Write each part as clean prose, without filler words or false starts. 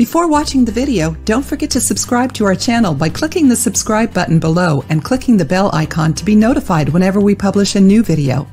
Before watching the video, don't forget to subscribe to our channel by clicking the subscribe button below and clicking the bell icon to be notified whenever we publish a new video.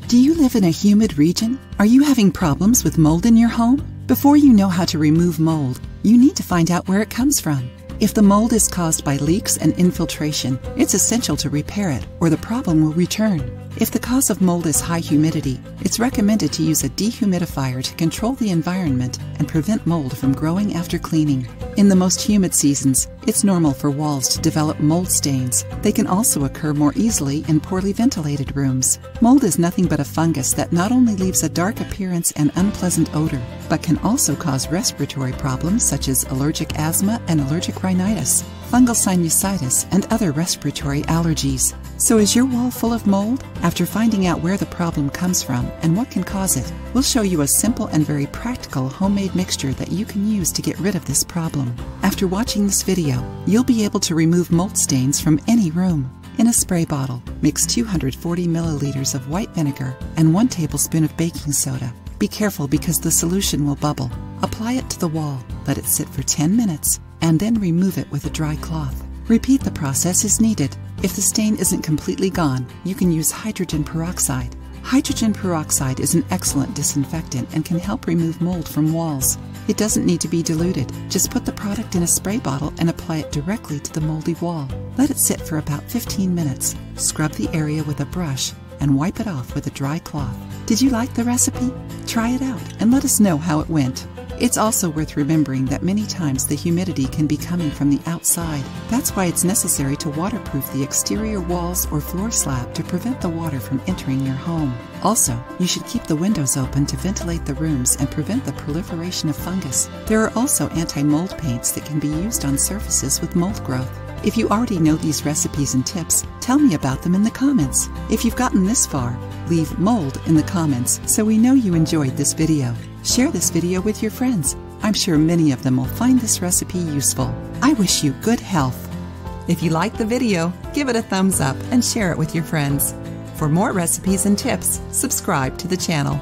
Do you live in a humid region? Are you having problems with mold in your home? Before you know how to remove mold, you need to find out where it comes from. If the mold is caused by leaks and infiltration, it's essential to repair it or the problem will return. If the cause of mold is high humidity, it's recommended to use a dehumidifier to control the environment and prevent mold from growing after cleaning. In the most humid seasons, it's normal for walls to develop mold stains. They can also occur more easily in poorly ventilated rooms. Mold is nothing but a fungus that not only leaves a dark appearance and unpleasant odor, but can also cause respiratory problems such as allergic asthma and allergic rhinitis, fungal sinusitis, and other respiratory allergies. So is your wall full of mold? After finding out where the problem comes from and what can cause it, we'll show you a simple and very practical homemade mixture that you can use to get rid of this problem. After watching this video, you'll be able to remove mold stains from any room. In a spray bottle, mix 240 milliliters of white vinegar and 1 tablespoon of baking soda. Be careful because the solution will bubble. Apply it to the wall, let it sit for 10 minutes, and then remove it with a dry cloth. Repeat the process as needed. If the stain isn't completely gone, you can use hydrogen peroxide. Hydrogen peroxide is an excellent disinfectant and can help remove mold from walls. It doesn't need to be diluted. Just put the product in a spray bottle and apply it directly to the moldy wall. Let it sit for about 15 minutes. Scrub the area with a brush and wipe it off with a dry cloth. Did you like the recipe? Try it out and let us know how it went. It's also worth remembering that many times the humidity can be coming from the outside. That's why it's necessary to waterproof the exterior walls or floor slab to prevent the water from entering your home. Also, you should keep the windows open to ventilate the rooms and prevent the proliferation of fungus. There are also anti-mold paints that can be used on surfaces with mold growth. If you already know these recipes and tips, tell me about them in the comments. If you've gotten this far, leave mold in the comments so we know you enjoyed this video. Share this video with your friends. I'm sure many of them will find this recipe useful. I wish you good health. If you liked the video, give it a thumbs up and share it with your friends. For more recipes and tips, subscribe to the channel.